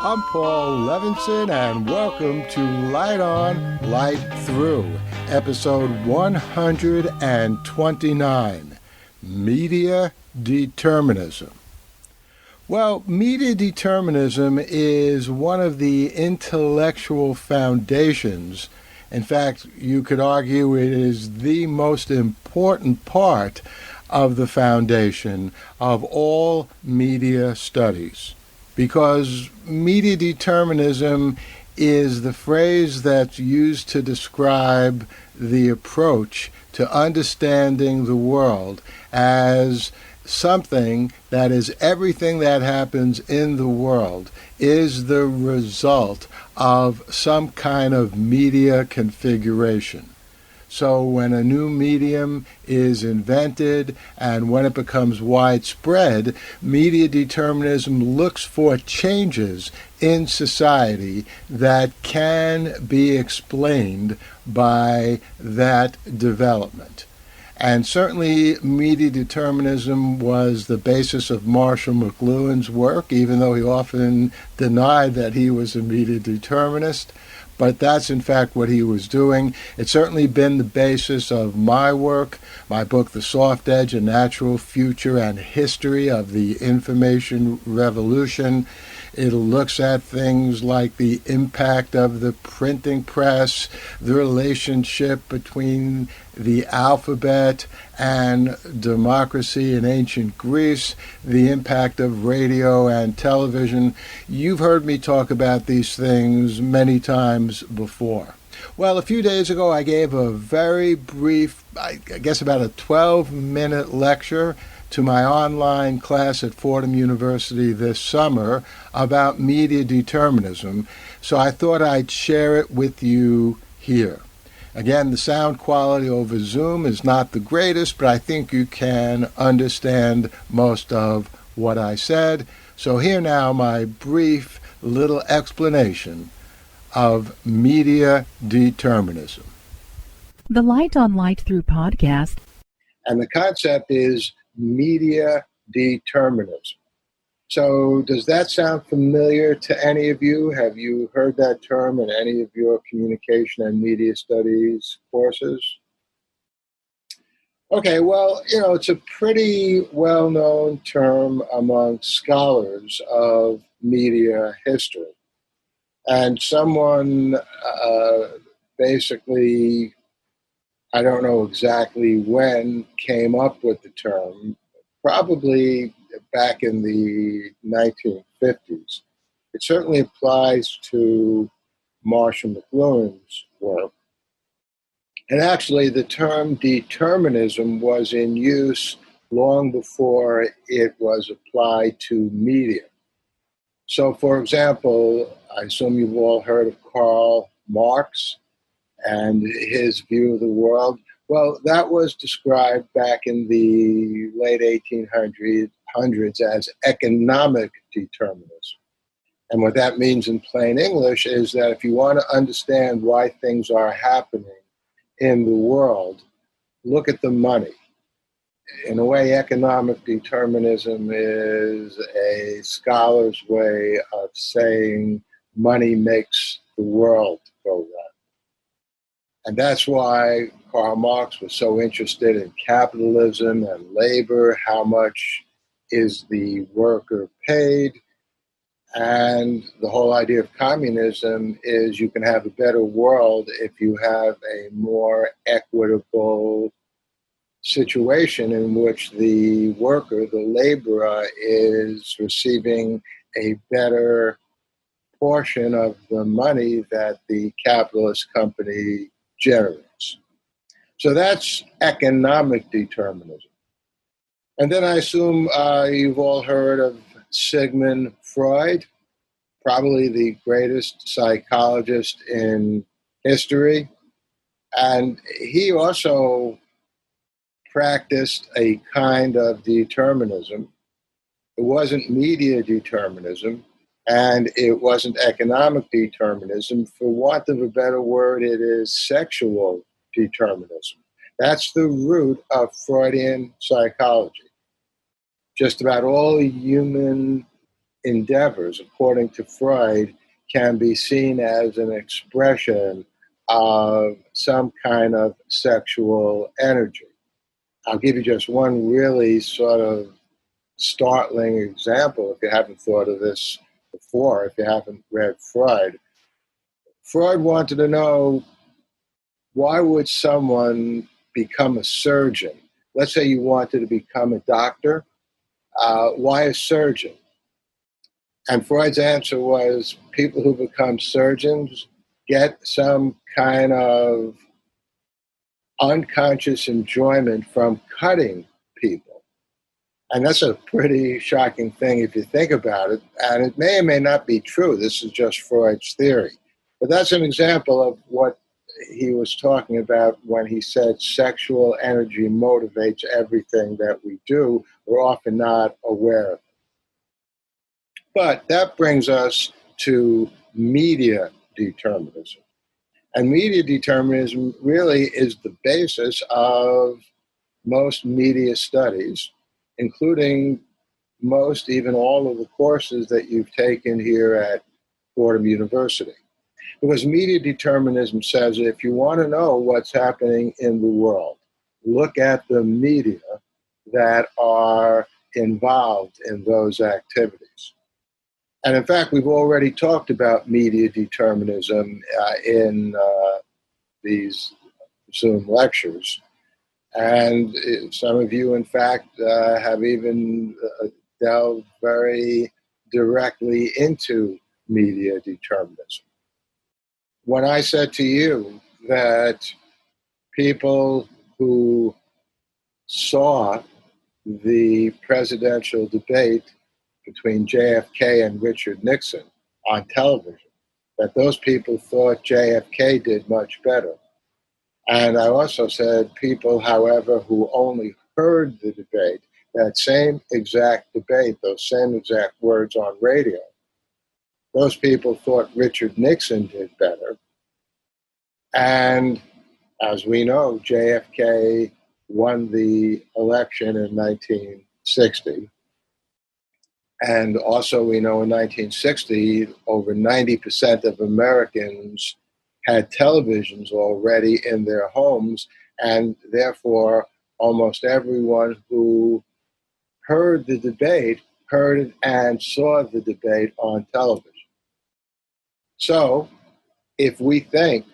I'm Paul Levinson, and welcome to Light On, Light Through, episode 129, Media Determinism. Well, media determinism is one of the intellectual foundations. In fact, you could argue it is the most important part of the foundation of all media studies, because media determinism is the phrase that's used to describe the approach to understanding the world as something that is everything that happens in the world is the result of some kind of media configuration. So when a new medium is invented and when it becomes widespread, media determinism looks for changes in society that can be explained by that development. And certainly media determinism was the basis of Marshall McLuhan's work, even though he often denied that he was a media determinist. But that's in fact what he was doing. It's certainly been the basis of my work, my book, The Soft Edge, A Natural Future and History of the Information Revolution. It looks at things like the impact of the printing press, the relationship between the alphabet and democracy in ancient Greece, the impact of radio and television. You've heard me talk about these things many times before. Well, a few days ago, I gave a very brief, I guess about a 12-minute lecture to my online class at Fordham University this summer about media determinism, so I thought I'd share it with you here. Again, the sound quality over Zoom is not the greatest, but I think you can understand most of what I said. So here now my brief little explanation of media determinism. The Light on Light Through podcast. And the concept is media determinism. So does that sound familiar to any of you? Have you heard that term in any of your communication and media studies courses? Okay, well, it's a pretty well-known term among scholars of media history. And someone basically, I don't know exactly when, came up with the term, probably back in the 1950s. It certainly applies to Marshall McLuhan's work. And actually, the term determinism was in use long before it was applied to media. So, for example, I assume you've all heard of Karl Marx and his view of the world. Well, that was described back in the late 1800s as economic determinism. And what that means in plain English is that if you want to understand why things are happening in the world, look at the money. In a way, economic determinism is a scholar's way of saying money makes the world go round. And that's why Karl Marx was so interested in capitalism and labor. How much is the worker paid? And the whole idea of communism is you can have a better world if you have a more equitable situation in which the worker, the laborer, is receiving a better portion of the money that the capitalist company generates. So that's economic determinism. And then I assume you've all heard of Sigmund Freud, probably the greatest psychologist in history. And he also practiced a kind of determinism. It wasn't media determinism, and it wasn't economic determinism. For want of a better word, it is sexual determinism. That's the root of Freudian psychology. Just about all human endeavors, according to Freud, can be seen as an expression of some kind of sexual energy. I'll give you just one really sort of startling example if you haven't thought of this before, if you haven't read Freud. Freud wanted to know, why would someone become a surgeon? Let's say you wanted to become a doctor. Why a surgeon? And Freud's answer was, people who become surgeons get some kind of unconscious enjoyment from cutting people. And that's a pretty shocking thing if you think about it. And it may or may not be true. This is just Freud's theory. But that's an example of what he was talking about when he said sexual energy motivates everything that we do. We're often not aware of it. But that brings us to media determinism. And media determinism really is the basis of most media studies, including most, even all of the courses that you've taken here at Fordham University. Because media determinism says if you want to know what's happening in the world, look at the media that are involved in those activities. And in fact, we've already talked about media determinism in these Zoom lectures. And some of you, in fact, have even delved very directly into media determinism. When I said to you that people who saw the presidential debate between JFK and Richard Nixon on television, that those people thought JFK did much better. And I also said people, however, who only heard the debate, that same exact debate, those same exact words on radio, those people thought Richard Nixon did better. And as we know, JFK won the election in 1960. And also we know in 1960, over 90% of Americans had televisions already in their homes, and therefore almost everyone who heard the debate heard and saw the debate on television. So if we think,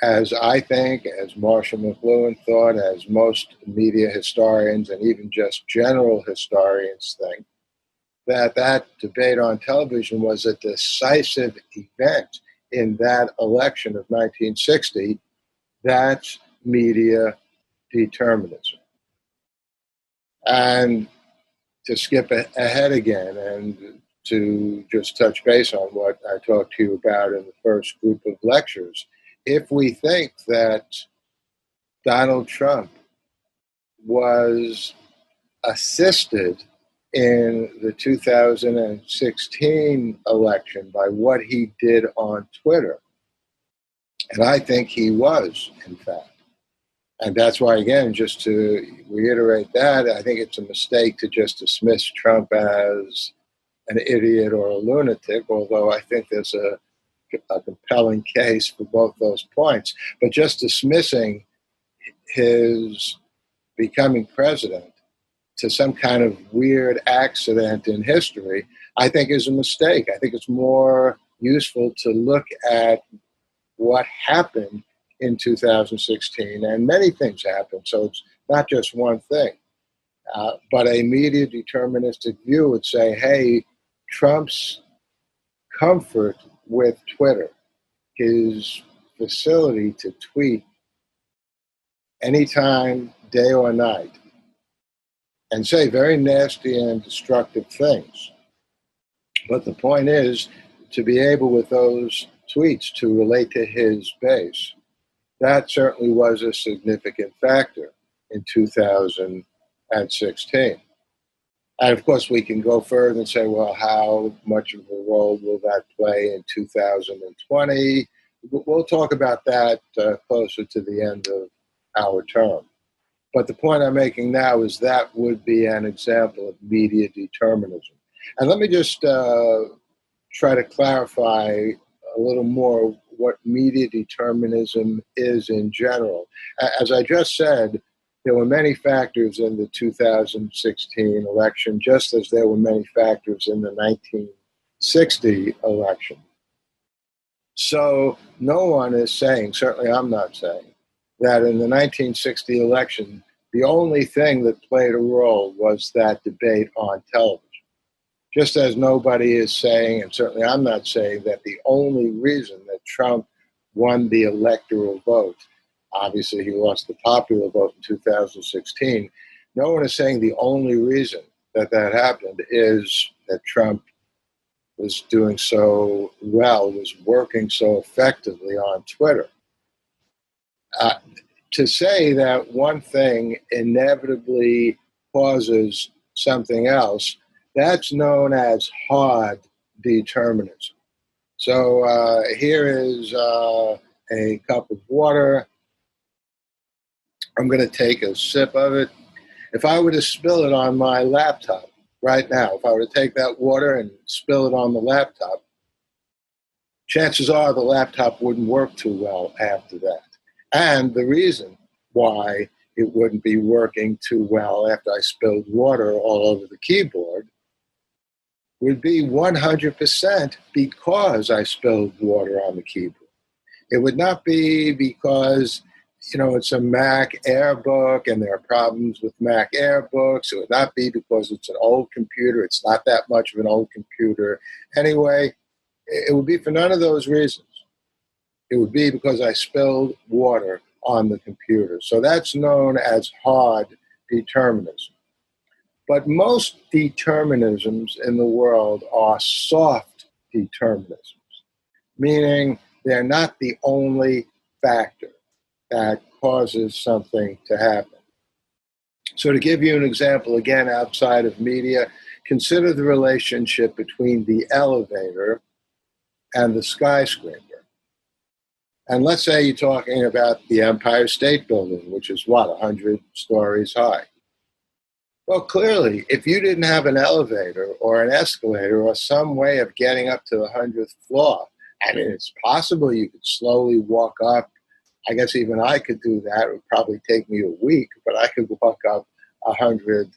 as I think, as Marshall McLuhan thought, as most media historians and even just general historians think, that debate on television was a decisive event in that election of 1960, that's media determinism. And to skip ahead again and to just touch base on what I talked to you about in the first group of lectures, if we think that Donald Trump was assisted in the 2016 election by what he did on Twitter, and I think he was, in fact. And that's why, again, just to reiterate that, I think it's a mistake to just dismiss Trump as an idiot or a lunatic, although I think there's a compelling case for both those points. But just dismissing his becoming president to some kind of weird accident in history, I think is a mistake. I think it's more useful to look at what happened in 2016, and many things happened, so it's not just one thing. But a media deterministic view would say, hey, Trump's comfort with Twitter, his facility to tweet anytime, day or night, and say very nasty and destructive things. But the point is to be able with those tweets to relate to his base. That certainly was a significant factor in 2016. And of course, we can go further and say, well, how much of a role will that play in 2020? We'll talk about that closer to the end of our term. But the point I'm making now is that would be an example of media determinism. And let me just try to clarify a little more what media determinism is in general. As I just said, there were many factors in the 2016 election, just as there were many factors in the 1960 election. So no one is saying, certainly I'm not saying, that in the 1960 election, the only thing that played a role was that debate on television. Just as nobody is saying, and certainly I'm not saying, that the only reason that Trump won the electoral vote, obviously he lost the popular vote in 2016, no one is saying the only reason that that happened is that Trump was doing so well, was working so effectively on Twitter. To say that one thing inevitably causes something else, that's known as hard determinism. So here is a cup of water. I'm going to take a sip of it. If I were to spill it on my laptop right now, if I were to take that water and spill it on the laptop, chances are the laptop wouldn't work too well after that. And the reason why it wouldn't be working too well after I spilled water all over the keyboard would be 100% because I spilled water on the keyboard. It would not be because, it's a Mac Air book and there are problems with Mac Air books. It would not be because it's an old computer. It's not that much of an old computer. Anyway, it would be for none of those reasons. It would be because I spilled water on the computer. So that's known as hard determinism. But most determinisms in the world are soft determinisms, meaning they're not the only factor that causes something to happen. So to give you an example, again, outside of media, consider the relationship between the elevator and the skyscraper. And let's say you're talking about the Empire State Building, which is 100 stories high. Well, clearly, if you didn't have an elevator or an escalator or some way of getting up to the 100th floor, I mean, it's possible you could slowly walk up. I guess even I could do that. It would probably take me a week, but I could walk up 100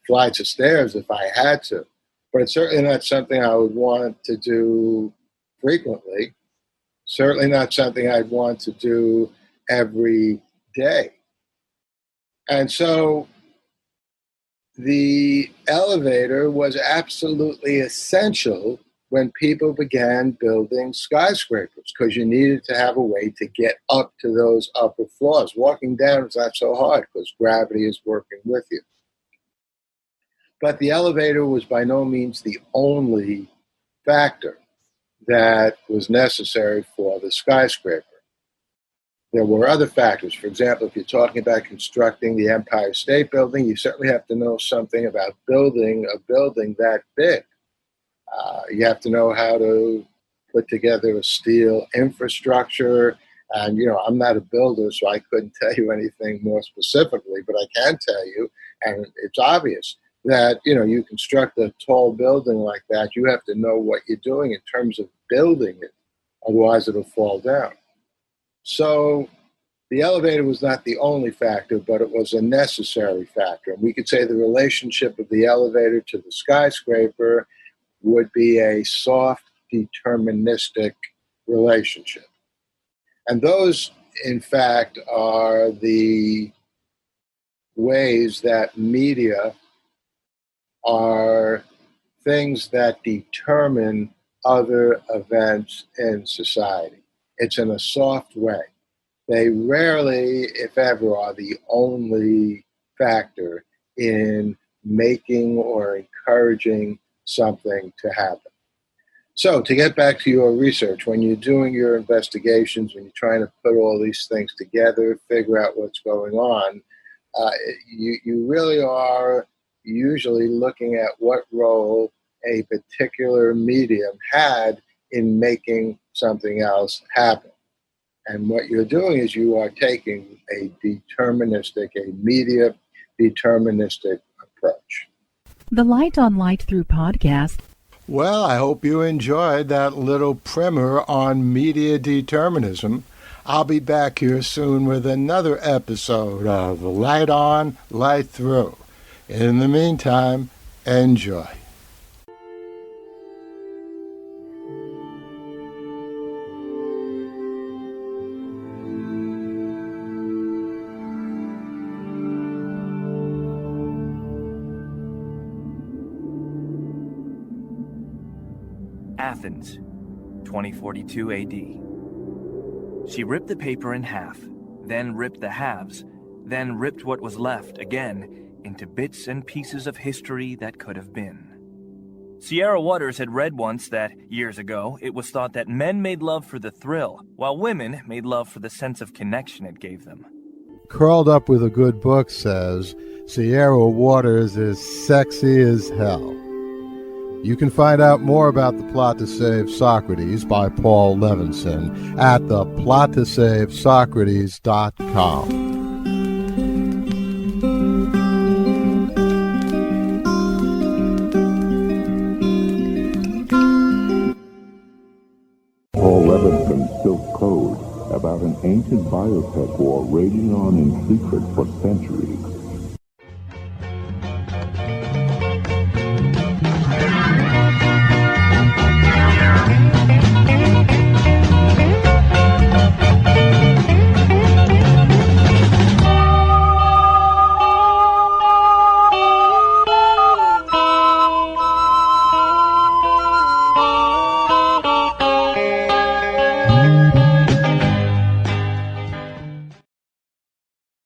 flights of stairs if I had to. But it's certainly not something I would want to do frequently. Certainly not something I'd want to do every day. And so the elevator was absolutely essential when people began building skyscrapers because you needed to have a way to get up to those upper floors. Walking down is not so hard because gravity is working with you. But the elevator was by no means the only factor that was necessary for the skyscraper. There were other factors. For example, if you're talking about constructing the Empire State Building, you certainly have to know something about building a building that big. You have to know how to put together a steel infrastructure. And, I'm not a builder, so I couldn't tell you anything more specifically, but I can tell you, and it's obvious, that, you construct a tall building like that, you have to know what you're doing in terms of building it. Otherwise, it'll fall down. So the elevator was not the only factor, but it was a necessary factor. And we could say the relationship of the elevator to the skyscraper would be a soft, deterministic relationship. And those, in fact, are the ways that media are things that determine other events in society. It's in a soft way. They rarely, if ever, are the only factor in making or encouraging something to happen. So to get back to your research, when you're doing your investigations, when you're trying to put all these things together, figure out what's going on, you really are usually looking at what role a particular medium had in making something else happen. And what you're doing is you are taking a media deterministic approach. The Light on Light Through podcast. Well, I hope you enjoyed that little primer on media determinism. I'll be back here soon with another episode of Light On, Light Through. In the meantime, enjoy. Athens, 2042 AD. She ripped the paper in half, then ripped the halves, then ripped what was left again into bits and pieces of history that could have been. Sierra Waters had read once that, years ago, it was thought that men made love for the thrill, while women made love for the sense of connection it gave them. Curled Up with a Good Book says, Sierra Waters is sexy as hell. You can find out more about The Plot to Save Socrates by Paul Levinson at theplottosavesocrates.com. Paul Levinson Silk Code about an ancient biotech war raging on in secret for centuries.